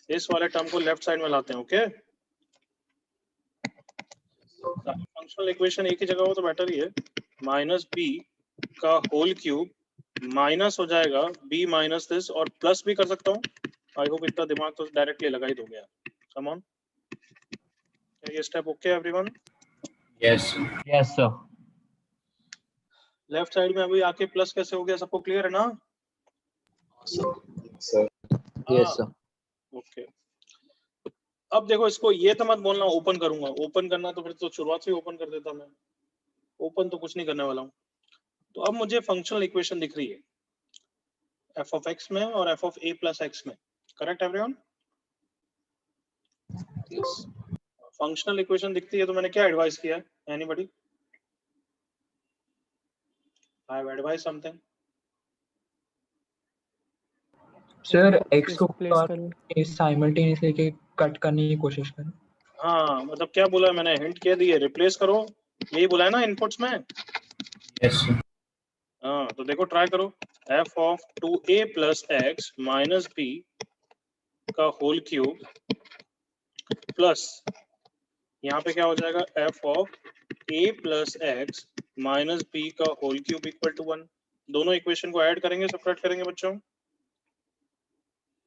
इस वाले टर्म को लेफ्ट साइड में लाते हैं। ओके, फंक्शनल इक्वेशन एक ही जगह हो तो बेटर ही है। माइनस बी का होल क्यूब माइनस हो जाएगा b माइनस दिस, और प्लस भी कर सकता हूँ। आई होप इतना दिमाग तो डायरेक्टली लगा ही दोगे यार। कम ऑन, क्या ये step okay everyone? Yes, sir. Yes, sir. Left side में अभी आके प्लस कैसे हो गया, सबको क्लियर है ना? Sir. Yes, sir. ओके, अब देखो, इसको ये तो मत बोलना ओपन करूंगा। ओपन करना तो फिर तो शुरुआत से ही ओपन कर देता मैं। ओपन तो कुछ नहीं करने वाला हूँ। तो अब मुझे फंक्शनल इक्वेशन दिख रही है एफ ऑफ एक्स में और F of A plus X में, correct everyone? Yes. Functional equation दिखती है तो मैंने क्या एडवाइस किया? Anybody? I have advise something. Sir x को इसको प्लेस कर लो। साइमल्टेनियसली के कट करने की कोशिश करें। हाँ मतलब क्या बोला है मैंने, हिंट क्या दी है, रिप्लेस करो, यही बोला है ना इनपुट्स में। Yes, sir. हाँ तो देखो ट्राई करो, f of 2a plus x minus B का होल क्यूब प्लस यहाँ पे क्या हो जाएगा, f of a plus x minus B का होल क्यूब इक्वल टू 1। दोनों इक्वेशन को ऐड करेंगे सबट्रैक्ट करेंगे बच्चों,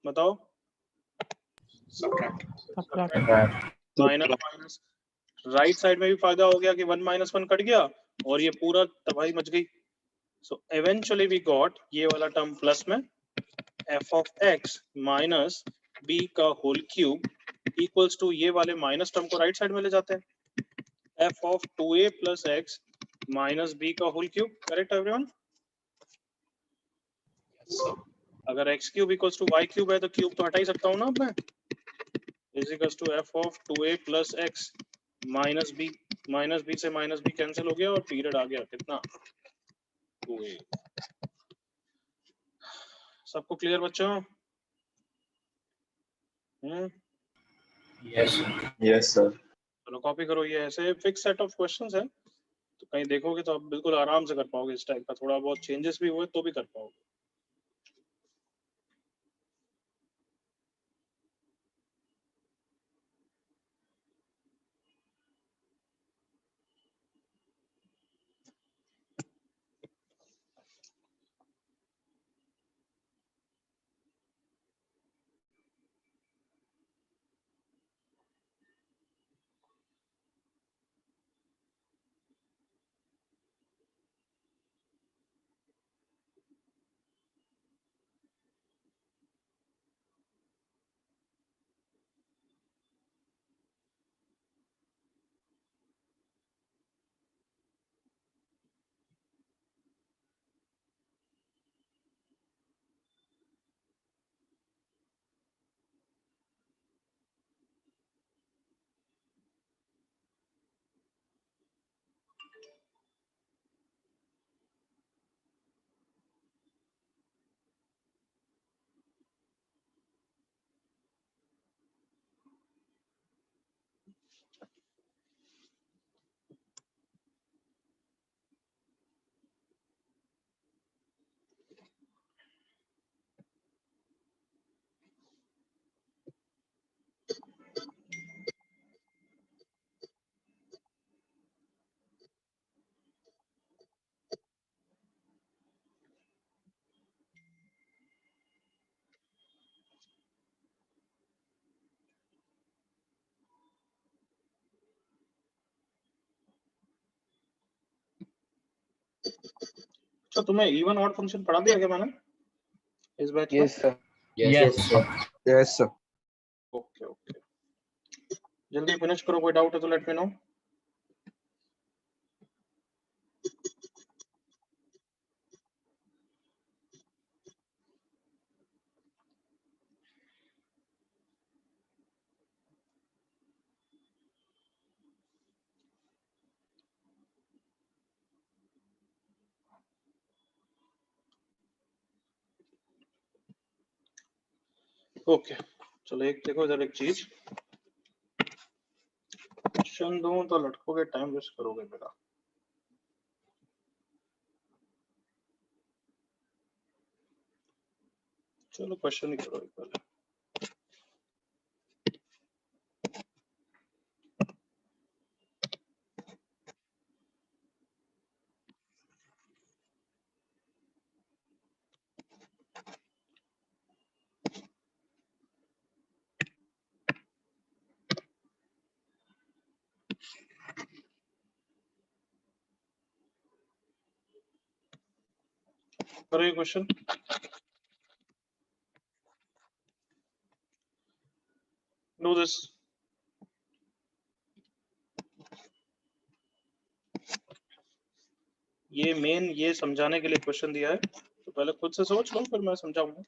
बताओ। माइनस माइनस, राइट साइड में भी फायदा हो गया कि 1 माइनस 1 कट गया और ये पूरा तबाही मच गई। सो इवेंचुअली वी गॉट ये वाला टर्म प्लस में f of x minus b का होल क्यूब इक्वल्स टू ये वाले माइनस टर्म को राइट साइड में ले जाते हैं, f of 2a plus x minus b का होल क्यूब। Correct everyone? अगर x cube equals to y cube है तो क्यूब तो हटा ही सकता हूँ ना अब मैं, is equals to f of 2a plus x minus B से माइनस बी कैंसिल हो गया और पीरियड आ गया कितना, 2a। सबको क्लियर बच्चों? Yes, sir. Yes, sir. चलो कॉपी करो, ये ऐसे फिक्स सेट ऑफ क्वेश्चंस है, तो कहीं देखोगे तो आप बिल्कुल आराम से कर पाओगे, इस टाइप का थोड़ा बहुत चेंजेस भी हुए तो भी कर पाओगे। तो तुम्हें इवन ऑड फंक्शन पढ़ा दिया क्या मैंने इस बैच में? Yes, sir. Yes, sir. Yes, sir. Okay okay, जल्दी फिनिश करो, कोई डाउट है तो लेट मी नो। ओके चलो एक देखो इधर एक चीज, क्वेश्चन दूं तो लटकोगे, टाइम वेस्ट करोगे मेरा। चलो क्वेश्चन ही करो एक पहले। करो ये क्वेश्चन, डू दिस। ये मेन ये समझाने के लिए क्वेश्चन दिया है, तो पहले खुद से सोच लो फिर मैं समझाऊंगा।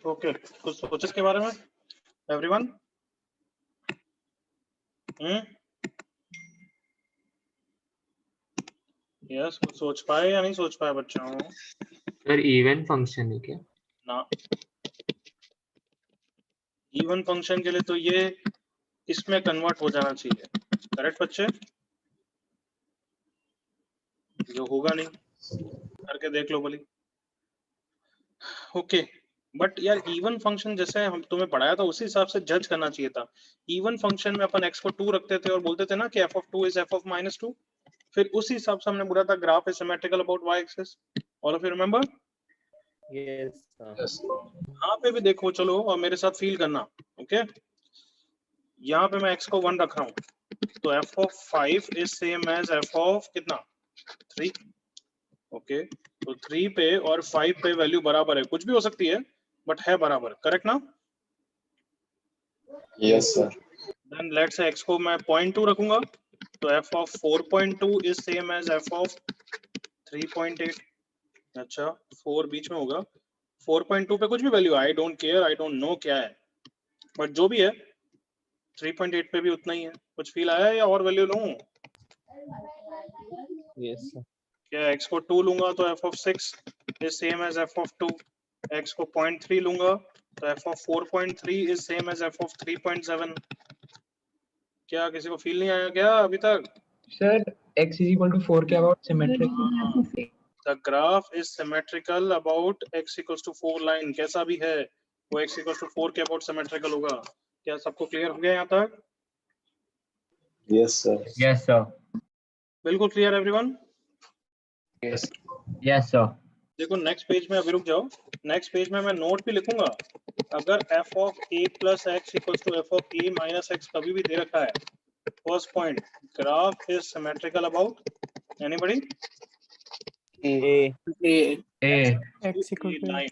ओके, कुछ सोचे इसके बारे में एवरीवन? यस, कुछ सोच पाए या नहीं सोच पाए बच्चों? सर इवन फंक्शन है क्या? ना, इवन फंक्शन के लिए तो ये इसमें कन्वर्ट हो जाना चाहिए, करेक्ट बच्चे? जो होगा नहीं, करके देख लो बोली। ओके, बट यार इवन फंक्शन जैसे हम तुम्हें पढ़ाया था उसी हिसाब से जज करना चाहिए था। इवन फंक्शन में अपन x को 2 रखते थे और बोलते थे ना कि f of 2 is f of -2, फिर उसी हिसाब से हमने बोला था graph is symmetrical about y axis। All of you remember? Yes, sir. Yes. यहाँ पे भी देखो चलो और मेरे साथ फील करना। ओके, यहाँ पे मैं x को 1 रख रहा हूँ, तो f of 5 is same as f of कितना 3। ओके, तो 3 पे और 5 पे वैल्यू बराबर है, कुछ भी हो सकती है बट है बराबर, करेक्ट ना? Yes, sir. Then let's say x को मैं 0.2 रखूंगा, तो f of 4.2 is same as f of 3.8। अच्छा, 4 बीच में होगा, 4.2 पे कुछ भी value, I don't care, I don't know क्या है, बट जो भी है 3.8 पे भी उतना ही है। कुछ फील आया या और वैल्यू लूं? Yes, sir. क्या x को 2 लूंगा तो f of 6 is same as f of 2, x को 0.3 लूंगा तो f of 4.3 is same as f of 3.7। क्या किसी को फील नहीं आया क्या अभी तक? Sir x is equal to 4 के about symmetric. The graph is symmetrical about x equals to 4 line, कैसा भी है वो x equals to 4 के अबाउट सिमेट्रिकल होगा। क्या सबको क्लियर हो गया यहाँ तक? Yes, sir. Yes, sir. बिल्कुल clear everyone? Yes. Yes, sir. देखो नेक्स्ट पेज में, अभी रुक जाओ, नेक्स्ट पेज में मैं नोट भी लिखूंगा। अगर f of a plus x equals to f of a minus x कभी भी दे रखा है, first point, graph is symmetrical about anybody? A. A. X equal to line.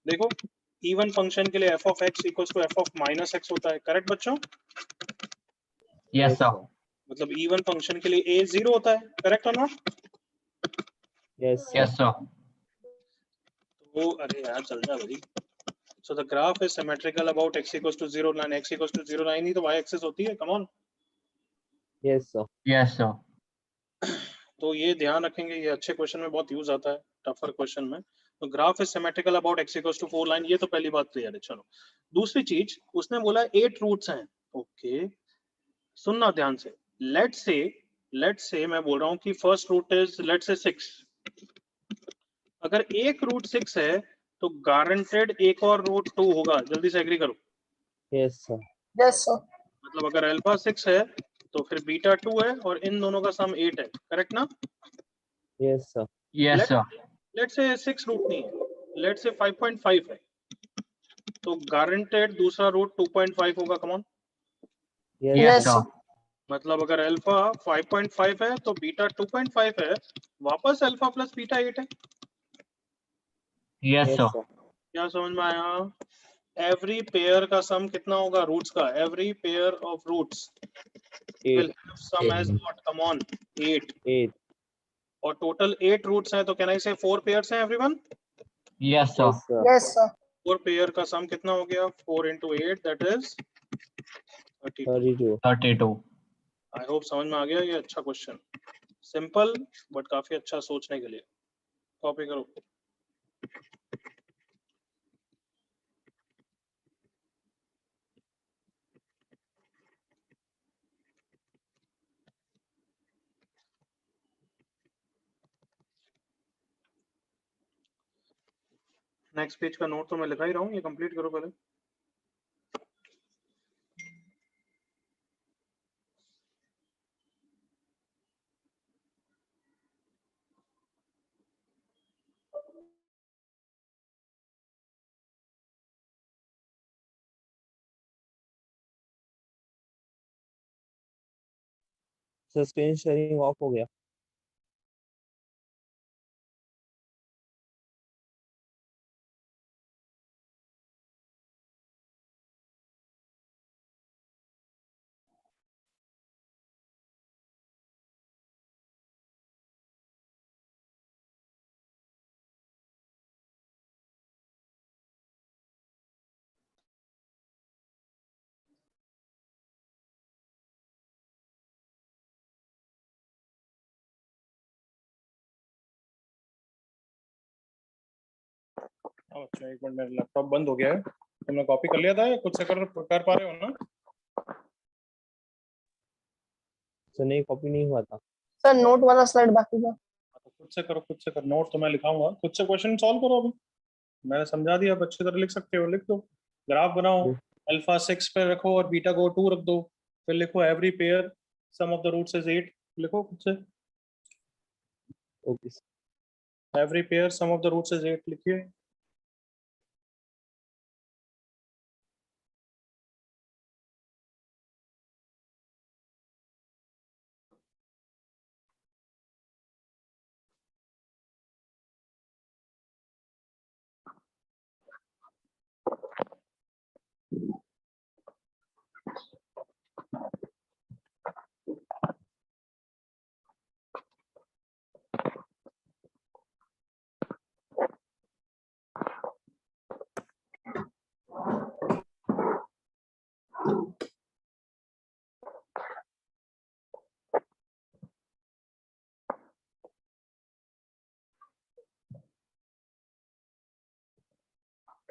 देखो इवन फंक्शन के लिए f of x equals to f of minus x होता है, correct बच्चों? Yes, sir. मतलब इवन फंक्शन के लिए a 0 होता है, करेक्ट और not? Yes, sir. Yes, sir. तो अरे यार चल जा भाई। So the graph is symmetrical about x equals to 0 line, x equals to 0 line ही तो y एक्सिस होती है, come on. Yes, sir. Yes, sir. तो ये ध्यान रखेंगे, ये अच्छे क्वेश्चन में बहुत यूज आता है, टफर क्वेश्चन में। तो graph is symmetrical about x equals to 4 line, ये तो पहली बात क्लियर है। चलो दूसरी चीज, उसने बोला 8 रूट्स हैं। ओके, सुनना ध्यान से। लेट्स से मैं बोल रहा हूँ कि first root is let's say 6। अगर एक रूट 6 है तो गारंटेड एक और रूट 2 होगा, जल्दी से एग्री करो। Yes, sir. Yes, sir. मतलब अगर अल्फा 6 है तो फिर बीटा 2 है और इन दोनों का सम 8 है, करेक्ट ना? Yes, sir. Yes, sir. Let's say 6 root नहीं है, लेट्स से 5.5 है, तो गारंटेड दूसरा रूट 2.5 होगा, कम on. Yes, Yes, Yes, sir. sir. मतलब अगर अल्फा 5.5 है तो बीटा 2.5 है, वापस अल्फा प्लस बीटा 8 है। Yes, Yes, sir. sir. क्या समझ में आया? एवरी पेयर का सम कितना होगा रूट्स का? Every pair of roots will 8. have sum as what? Come on, 8। 8. और टोटल 8 रूट्स हैं, तो कैन आई से 4 पेयर्स हैं everyone? Yes, sir. Yes, sir. Yes, sir. 4 pair का सम कितना हो गया? 4 into 8 that is 32। 32. 32. I hope समझ में आ गया। ये अच्छा क्वेश्चन, सिंपल बट काफी अच्छा सोचने के लिए। कॉपी करो। नेक्स्ट पेज का नोट तो मैं लिखा ही रहा हूँ, ये कंप्लीट करो पहले। सर स्क्रीन शेयरिंग ऑफ हो गया। अच्छा एक मिनट, मेरा लैपटॉप बंद हो गया है। तुमने कॉपी कर लिया था या खुद से कर पा रहे हो ना? सर नहीं, कॉपी नहीं हुआ था। सर नोट वाला स्लाइड बाकी था। तो खुद से करो, खुद से करो। नोट तो मैं लिखाऊंगा, खुद से क्वेश्चन सॉल्व करो। अभी मैंने समझा दिया, अब अच्छी तरह लिख सकते हो, लिख दो। ग्राफ बनाओ, अल्फा 6 पे रखो और बीटा को 2 रख दो। फिर लिखो every pair sum of the roots is 8। लिखो खुद से, okay sir. Every pair sum of the roots is 8 लिखिए।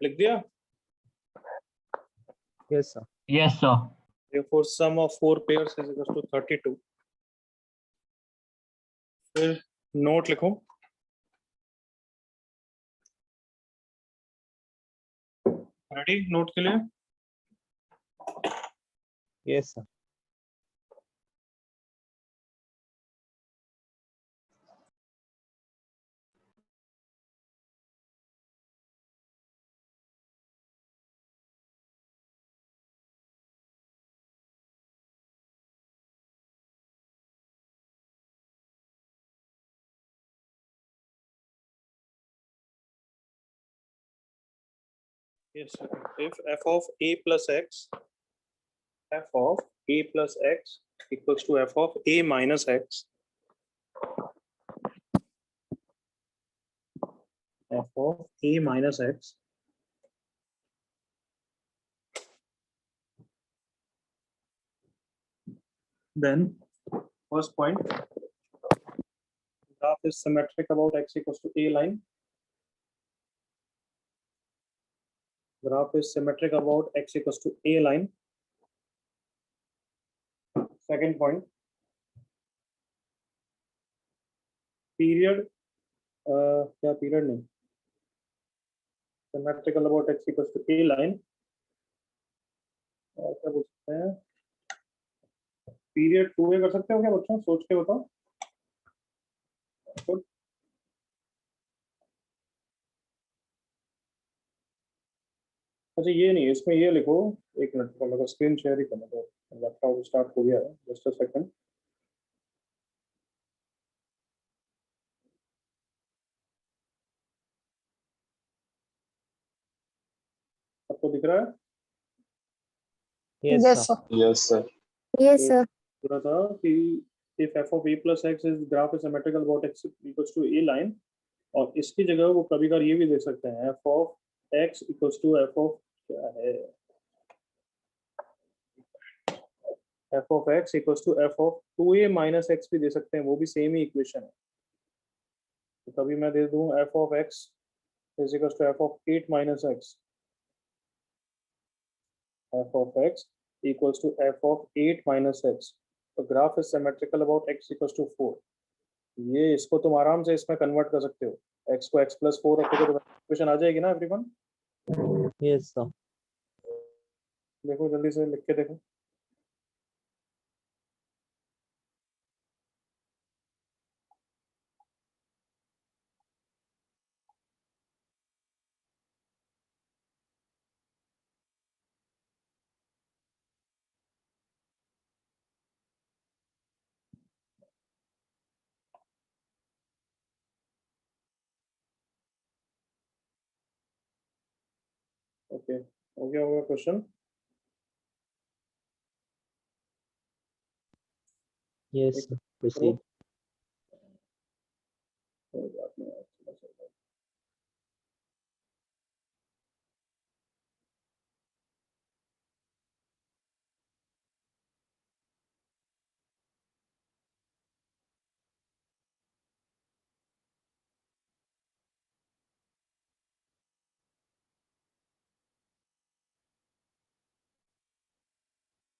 लिख दिया? Yes sir. Yes, sir. Therefore sum of 4 pairs is equal to 32। फिर नोट लिखो, रेडी नोट के लिए? Yes sir. Yes, sir. If f of a plus x, f of a plus x equals to f of a minus x, f of a minus x, then first point, graph is symmetric about x equals to a line. Graph is symmetric about x equals to a line. Second point, period, क्या period नहीं, symmetrical about x equals to a line. और क्या बोल सकते हैं, period 2a कर सकते हो क्या बच्चों, सोच के बताओ। Good. अच्छा ये नहीं, इसमें ये लिखो, एक मिनट को लगा स्क्रीन शेयर ही करना, तो लैपटॉप स्टार्ट हो गया है, जस्ट अ सेकंड। सबको दिख रहा है? Yes yes sir. Sir. Yes, sir. Yes sir. पूरा था कि if f of a plus x is graph is symmetrical about x equals to a line, और इसकी जगह वो कभी कभार ये भी दे सकते हैं f of x equals to f of, क्या है, f of x equals to f of 2a minus x भी दे सकते हैं, वो भी सेम ही इक्वेशन है। तो कभी मैं दे दूं f of x is equals to f of 8 minus x, f of x equals to f of 8 minus x, तो graph is symmetrical about x equals to 4। ये इसको तुम आराम से इसमें कन्वर्ट कर सकते हो, x को x plus 4 रखोगे तो इक्वेशन आ जाएगी ना एवरीवन? Yes sir. देखो जल्दी से लिख के देखो। ओके, हो गया होगा क्वेश्चन? Yes sir. प्रोसीड। कोई बात नहीं, थोड़ा सा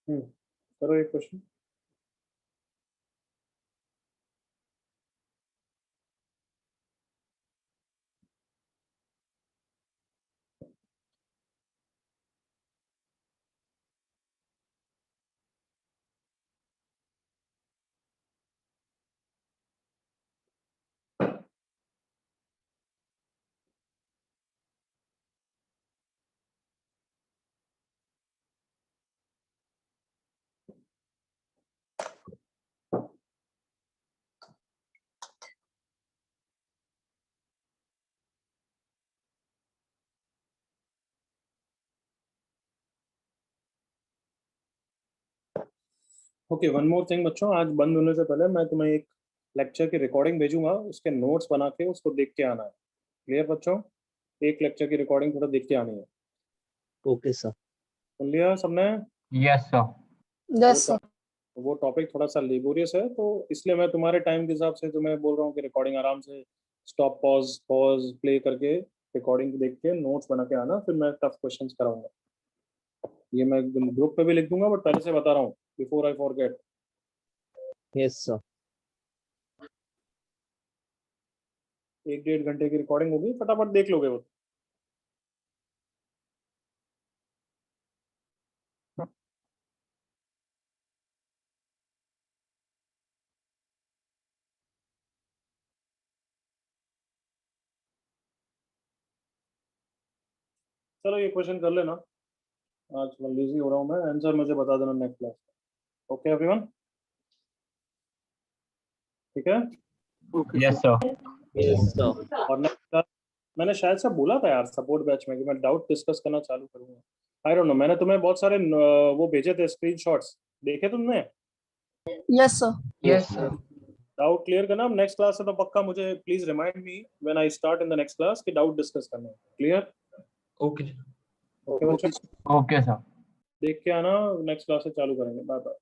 करो एक question. Okay, one more thing बच्चों, आज बंद होने से पहले मैं तुम्हें एक लेक्चर की रिकॉर्डिंग भेजूंगा, उसके नोट्स बना के उसको देख के आना है। क्लियर बच्चों? एक लेक्चर की रिकॉर्डिंग थोड़ा देख के आनी है। Okay, sir. सुन लिया सबने? Yes, sir. Yes sir. वो टॉपिक थोड़ा सा लेबोरियस है, तो इसलिए मैं तुम्हारे टाइम के हिसाब से तुम्हें बोल रहा हूँ कि रिकॉर्डिंग आराम से स्टॉप पॉज पॉज प्ले करके रिकॉर्डिंग देख के नोट्स बना के आना, फिर मैं टफ क्वेश्चंस कराऊंगा। ये मैं ग्रुप पे भी लिख दूंगा, बट पहले से बता रहा हूँ before I forget. Yes, sir. 1-1.5 घंटे की रिकॉर्डिंग होगी, फटाफट देख लोगे वो। चलो ये क्वेश्चन कर लेना, आज मैं लेजी हो रहा हूँ, मैं आंसर मुझे बता देना नेक्स्ट क्लास। ओके एवरीवन, ठीक है? Yes, sir. Yes, sir. और नेक्स्ट क्लास मैंने शायद से बोला था यार सपोर्ट बैच में कि मैं डाउट डिस्कस करना चालू करूंगा। आई डोंट नो, मैंने तुम्हें बहुत सारे वो भेजे थे स्क्रीनशॉट्स, देखे तुमने? Yes sir. Yes, sir. Doubt clear करना। नेक्स्ट क्लास से तो पक्का मुझे please remind me when I start in the next class कि डाउट डिस्कस करना है। क्लियर? Okay. ओके बच्चों, Okay, sir. देख के आना, नेक्स्ट क्लास से चालू करेंगे। Bye bye.